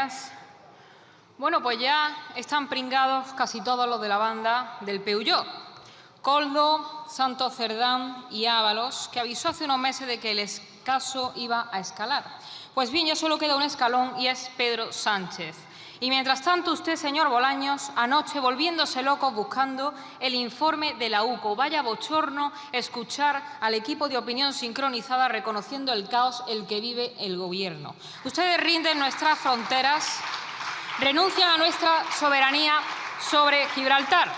compañeras. Bueno, pues ya están pringados casi todos los de la banda del Peugeot. Koldo, Santos Cerdán y Ábalos, que avisó hace unos meses de que el caso iba a escalar. Pues bien, ya solo queda un escalón y es Pedro Sánchez. Y mientras tanto usted, señor Bolaños, anoche volviéndose loco buscando el informe de la UCO. Vaya bochorno escuchar al equipo de opinión sincronizada reconociendo el caos en el que vive el Gobierno. Ustedes rinden nuestras fronteras, renuncian a nuestra soberanía sobre Gibraltar.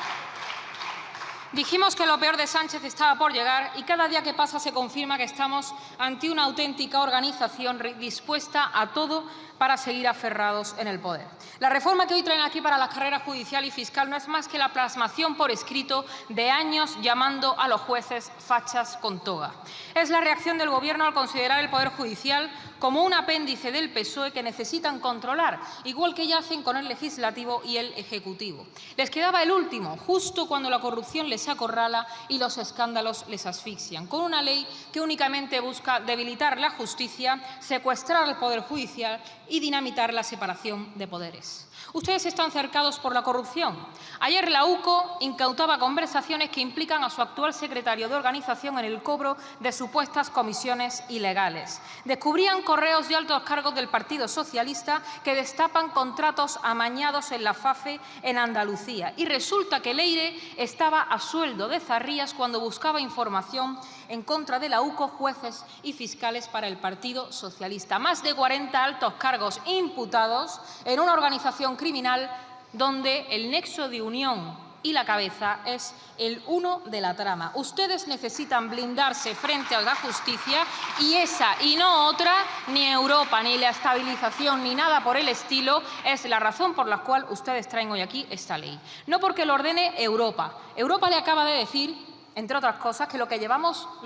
Dijimos que lo peor de Sánchez estaba por llegar y cada día que pasa se confirma que estamos ante una auténtica organización dispuesta a todo para seguir aferrados en el poder. La reforma que hoy traen aquí para la carrera judicial y fiscal no es más que la plasmación por escrito de años llamando a los jueces fachas con toga. Es la reacción del Gobierno al considerar el Poder Judicial como un apéndice del PSOE que necesitan controlar, igual que ya hacen con el Legislativo y el Ejecutivo. Les quedaba el último, justo cuando la corrupción les acorrala y los escándalos les asfixian, con una ley que únicamente busca debilitar la justicia, secuestrar al Poder Judicial y dinamitar la separación de poderes. Ustedes están cercados por la corrupción. Ayer la UCO incautaba conversaciones que implican a su actual secretario de organización en el cobro de supuestas comisiones ilegales. Descubrían correos de altos cargos del Partido Socialista que destapan contratos amañados en la FAFE en Andalucía. Y resulta que Leire estaba a sueldo de Zarrías cuando buscaba información en contra de la UCO, jueces y fiscales para el Partido Socialista. Más de 40 altos cargos imputados en una organización criminal donde el nexo de unión y la cabeza es el uno de la trama. Ustedes necesitan blindarse frente a la justicia y esa y no otra, ni Europa, ni la estabilización, ni nada por el estilo, es la razón por la cual ustedes traen hoy aquí esta ley. No porque lo ordene Europa. Europa le acaba de decir, entre otras cosas, que lo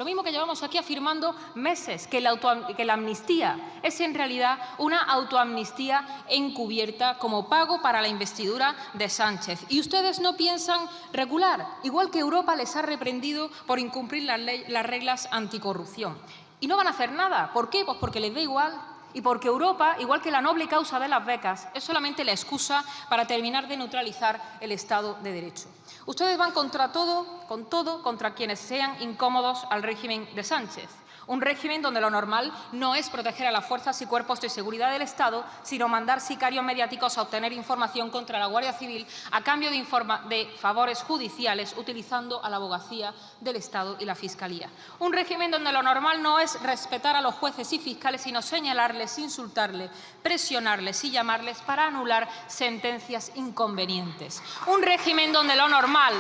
mismo que llevamos aquí afirmando meses, que la amnistía es en realidad una autoamnistía encubierta como pago para la investidura de Sánchez. Y ustedes no piensan regular, igual que Europa les ha reprendido por incumplir las reglas anticorrupción. Y no van a hacer nada. ¿Por qué? Pues porque les da igual. Y porque Europa, igual que la noble causa de las becas, es solamente la excusa para terminar de neutralizar el Estado de Derecho. Ustedes van contra todo, contra quienes sean incómodos al régimen de Sánchez. Un régimen donde lo normal no es proteger a las fuerzas y cuerpos de seguridad del Estado, sino mandar sicarios mediáticos a obtener información contra la Guardia Civil a cambio de favores judiciales, utilizando a la abogacía del Estado y la Fiscalía. Un régimen donde lo normal no es respetar a los jueces y fiscales, sino señalarles, insultarles, presionarles y llamarles para anular sentencias inconvenientes. Un régimen donde lo normal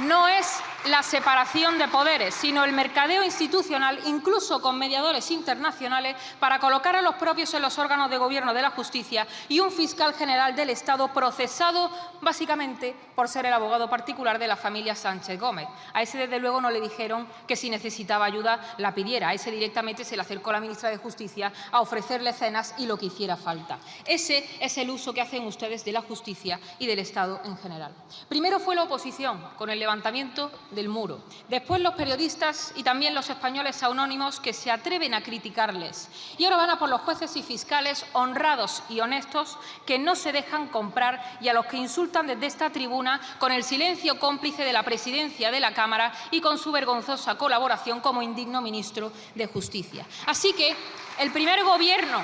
no es la separación de poderes, sino el mercadeo institucional, incluso con mediadores internacionales, para colocar a los propios en los órganos de gobierno de la justicia y un fiscal general del Estado procesado básicamente por ser el abogado particular de la familia Sánchez Gómez. A ese, desde luego, no le dijeron que si necesitaba ayuda la pidiera. A ese directamente se le acercó la ministra de Justicia a ofrecerle cenas y lo que hiciera falta. Ese es el uso que hacen ustedes de la justicia y del Estado en general. Primero fue la oposición, con el levantamiento del muro. Después los periodistas y también los españoles anónimos que se atreven a criticarles. Y ahora van a por los jueces y fiscales honrados y honestos que no se dejan comprar y a los que insultan desde esta tribuna con el silencio cómplice de la presidencia de la Cámara y con su vergonzosa colaboración como indigno ministro de Justicia. Así que el primer gobierno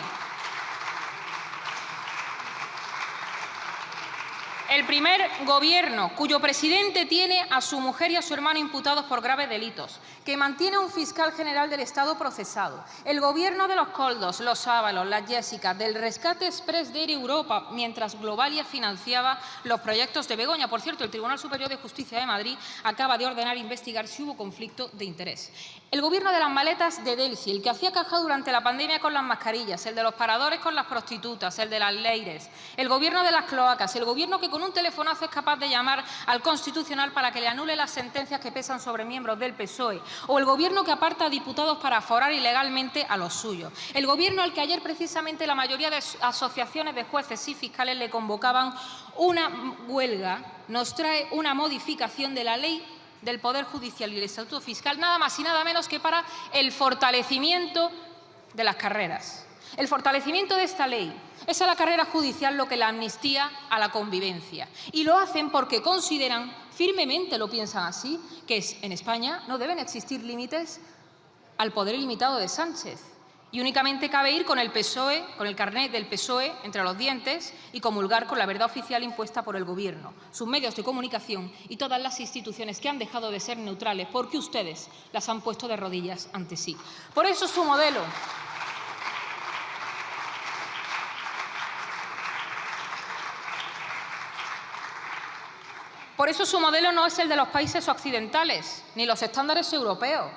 cuyo presidente tiene a su mujer y a su hermano imputados por graves delitos, que mantiene a un fiscal general del Estado procesado, el gobierno de los Koldos, los Ábalos, las Jessicas, del rescate exprés de Air Europa, mientras Globalia financiaba los proyectos de Begoña. Por cierto, el Tribunal Superior de Justicia de Madrid acaba de ordenar investigar si hubo conflicto de interés. El gobierno de las maletas de Delsi, el que hacía caja durante la pandemia con las mascarillas, el de los paradores con las prostitutas, el de las leires, el gobierno de las cloacas, el gobierno que con un telefonazo es capaz de llamar al Constitucional para que le anule las sentencias que pesan sobre miembros del PSOE, o el gobierno que aparta a diputados para aforar ilegalmente a los suyos, el gobierno al que ayer precisamente la mayoría de asociaciones de jueces y fiscales le convocaban una huelga, nos trae una modificación de la ley del Poder Judicial y el Estatuto Fiscal, nada más y nada menos que para el fortalecimiento de las carreras. El fortalecimiento de esta ley es a la carrera judicial lo que la amnistía a la convivencia. Y lo hacen porque consideran, firmemente lo piensan así, que en España no deben existir límites al poder ilimitado de Sánchez. Y únicamente cabe ir con el PSOE, con el carnet del PSOE entre los dientes y comulgar con la verdad oficial impuesta por el Gobierno, sus medios de comunicación y todas las instituciones que han dejado de ser neutrales porque ustedes las han puesto de rodillas ante sí. Por eso su modelo no es el de los países occidentales ni los estándares europeos.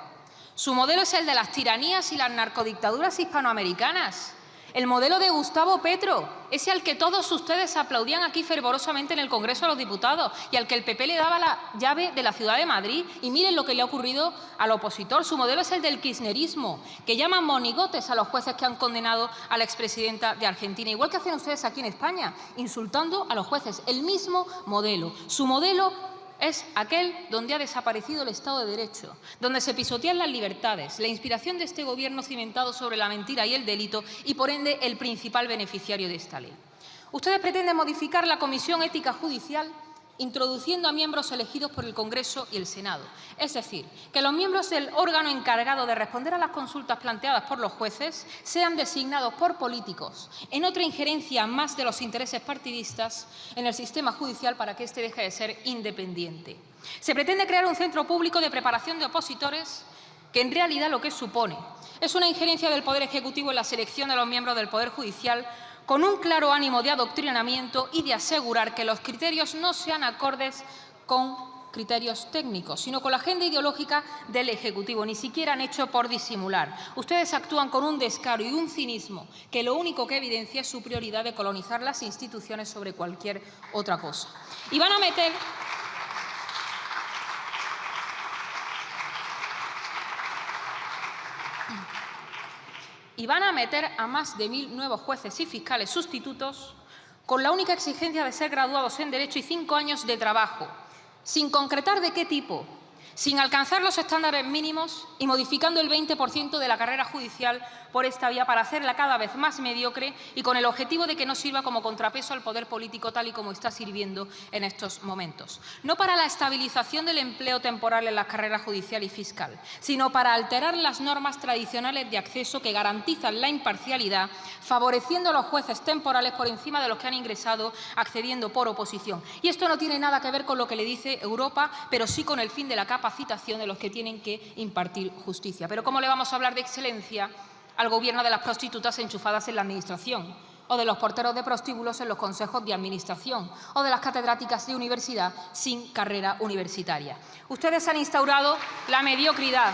Su modelo es el de las tiranías y las narcodictaduras hispanoamericanas. El modelo de Gustavo Petro, ese al que todos ustedes aplaudían aquí fervorosamente en el Congreso de los Diputados y al que el PP le daba la llave de la Ciudad de Madrid. Y miren lo que le ha ocurrido al opositor. Su modelo es el del kirchnerismo, que llaman monigotes a los jueces que han condenado a la expresidenta de Argentina, igual que hacen ustedes aquí en España, insultando a los jueces. El mismo modelo. Su modelo es aquel donde ha desaparecido el Estado de Derecho, donde se pisotean las libertades, la inspiración de este Gobierno cimentado sobre la mentira y el delito y, por ende, el principal beneficiario de esta ley. Ustedes pretenden modificar la Comisión Ética Judicial introduciendo a miembros elegidos por el Congreso y el Senado. Es decir, que los miembros del órgano encargado de responder a las consultas planteadas por los jueces sean designados por políticos, en otra injerencia más de los intereses partidistas en el sistema judicial para que éste deje de ser independiente. Se pretende crear un centro público de preparación de opositores que en realidad lo que supone es una injerencia del Poder Ejecutivo en la selección de los miembros del Poder Judicial con un claro ánimo de adoctrinamiento y de asegurar que los criterios no sean acordes con criterios técnicos, sino con la agenda ideológica del Ejecutivo, ni siquiera han hecho por disimular. Ustedes actúan con un descaro y un cinismo que lo único que evidencia es su prioridad de colonizar las instituciones sobre cualquier otra cosa. Y van a meter a más de 1000 nuevos jueces y fiscales sustitutos con la única exigencia de ser graduados en Derecho y 5 años de trabajo, sin concretar de qué tipo, sin alcanzar los estándares mínimos y modificando el 20% de la carrera judicial por esta vía para hacerla cada vez más mediocre y con el objetivo de que no sirva como contrapeso al poder político tal y como está sirviendo en estos momentos. No para la estabilización del empleo temporal en la carrera judicial y fiscal, sino para alterar las normas tradicionales de acceso que garantizan la imparcialidad, favoreciendo a los jueces temporales por encima de los que han ingresado accediendo por oposición. Y esto no tiene nada que ver con lo que le dice Europa, pero sí con el fin de la capacitación de los que tienen que impartir justicia. Pero ¿cómo le vamos a hablar de excelencia al Gobierno de las prostitutas enchufadas en la Administración, o de los porteros de prostíbulos en los consejos de administración, o de las catedráticas de universidad sin carrera universitaria? Ustedes han instaurado la mediocridad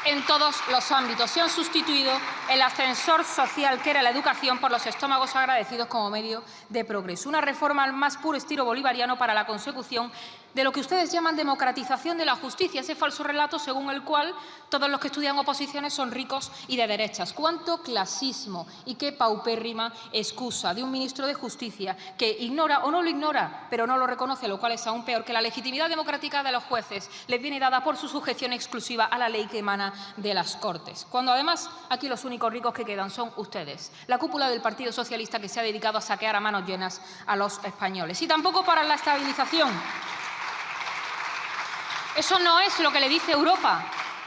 en todos los ámbitos. Se han sustituido el ascensor social que era la educación por los estómagos agradecidos como medio de progreso. Una reforma al más puro estilo bolivariano para la consecución de lo que ustedes llaman democratización de la justicia, ese falso relato según el cual todos los que estudian oposiciones son ricos y de derechas. ¡Cuánto clasismo y qué paupérrima excusa de un ministro de Justicia que ignora o no lo ignora, pero no lo reconoce, lo cual es aún peor, que la legitimidad democrática de los jueces les viene dada por su sujeción exclusiva a la ley que emana de las Cortes, cuando además aquí los únicos ricos que quedan son ustedes, la cúpula del Partido Socialista que se ha dedicado a saquear a manos llenas a los españoles. Y tampoco para la estabilización. Eso no es lo que le dice Europa.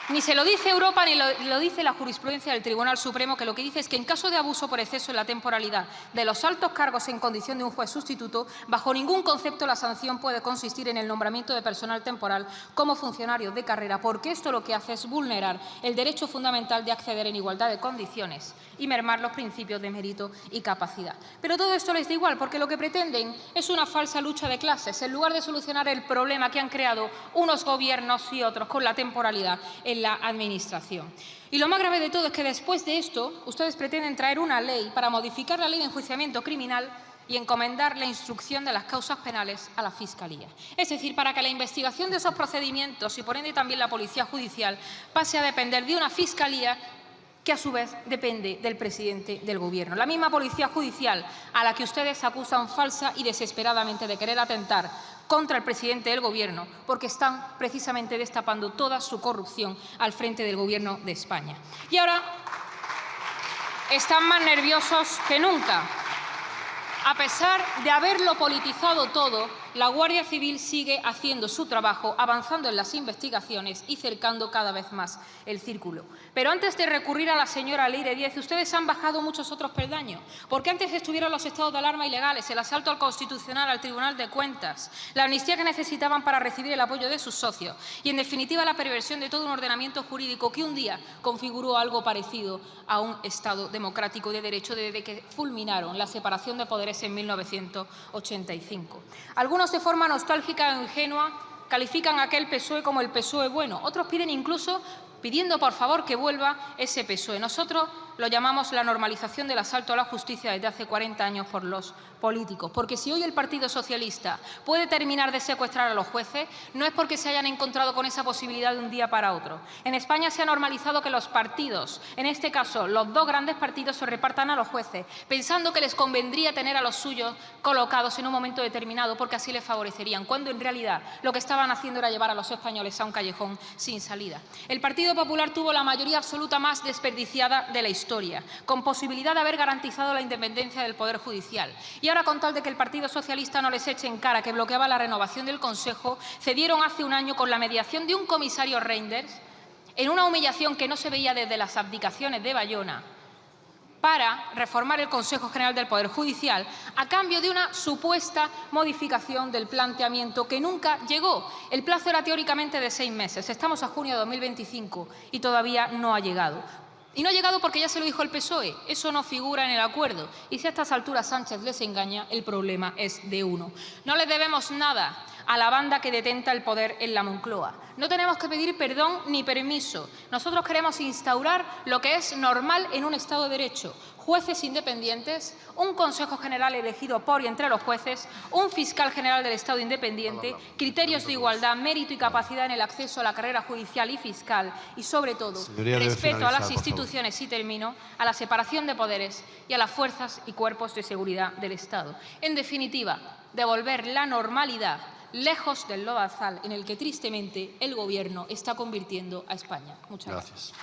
Ni se lo dice Europa ni lo dice la jurisprudencia del Tribunal Supremo, que lo que dice es que en caso de abuso por exceso en la temporalidad de los altos cargos en condición de un juez sustituto, bajo ningún concepto la sanción puede consistir en el nombramiento de personal temporal como funcionario de carrera, porque esto lo que hace es vulnerar el derecho fundamental de acceder en igualdad de condiciones y mermar los principios de mérito y capacidad. Pero todo esto les da igual, porque lo que pretenden es una falsa lucha de clases, en lugar de solucionar el problema que han creado unos gobiernos y otros con la temporalidad en la Administración. Y lo más grave de todo es que después de esto ustedes pretenden traer una ley para modificar la ley de enjuiciamiento criminal y encomendar la instrucción de las causas penales a la Fiscalía. Es decir, para que la investigación de esos procedimientos y por ende también la Policía Judicial pase a depender de una Fiscalía que a su vez depende del presidente del Gobierno. La misma Policía Judicial a la que ustedes acusan falsa y desesperadamente de querer atentar contra el presidente del Gobierno, porque están precisamente destapando toda su corrupción al frente del Gobierno de España. Y ahora están más nerviosos que nunca. A pesar de haberlo politizado todo, la Guardia Civil sigue haciendo su trabajo, avanzando en las investigaciones y cercando cada vez más el círculo. Pero antes de recurrir a la señora Leire Díez, ustedes han bajado muchos otros peldaños, porque antes estuvieron los estados de alarma ilegales, el asalto al Constitucional, al Tribunal de Cuentas, la amnistía que necesitaban para recibir el apoyo de sus socios y, en definitiva, la perversión de todo un ordenamiento jurídico que un día configuró algo parecido a un Estado democrático de derecho desde que fulminaron la separación de poderes en 1985. Algunos, de forma nostálgica e ingenua, califican a aquel PSOE como el PSOE bueno. Otros piden incluso, pidiendo por favor que vuelva ese PSOE. Nosotros lo llamamos la normalización del asalto a la justicia desde hace 40 años por los políticos. Porque si hoy el Partido Socialista puede terminar de secuestrar a los jueces, no es porque se hayan encontrado con esa posibilidad de un día para otro. En España se ha normalizado que los partidos, en este caso los dos grandes partidos, se repartan a los jueces, pensando que les convendría tener a los suyos colocados en un momento determinado porque así les favorecerían, cuando en realidad lo que estaban haciendo era llevar a los españoles a un callejón sin salida. El Partido Popular tuvo la mayoría absoluta más desperdiciada de la historia, con posibilidad de haber garantizado la independencia del Poder Judicial. Y ahora, con tal de que el Partido Socialista no les eche en cara que bloqueaba la renovación del Consejo, cedieron hace un año con la mediación de un comisario Reinders, en una humillación que no se veía desde las abdicaciones de Bayona, para reformar el Consejo General del Poder Judicial a cambio de una supuesta modificación del planteamiento que nunca llegó. El plazo era teóricamente de 6 meses. Estamos a junio de 2025 y todavía no ha llegado. Y no ha llegado porque ya se lo dijo el PSOE, eso no figura en el acuerdo. Y si a estas alturas Sánchez les engaña, el problema es de uno. No le debemos nada a la banda que detenta el poder en la Moncloa. No tenemos que pedir perdón ni permiso. Nosotros queremos instaurar lo que es normal en un Estado de Derecho: jueces independientes, un Consejo General elegido por y entre los jueces, un fiscal general del Estado independiente, criterios de igualdad, mérito y capacidad en el acceso a la carrera judicial y fiscal y, sobre todo, respeto a las instituciones, y termino, a la separación de poderes y a las fuerzas y cuerpos de seguridad del Estado. En definitiva, devolver la normalidad lejos del lodazal en el que tristemente el Gobierno está convirtiendo a España. Muchas gracias.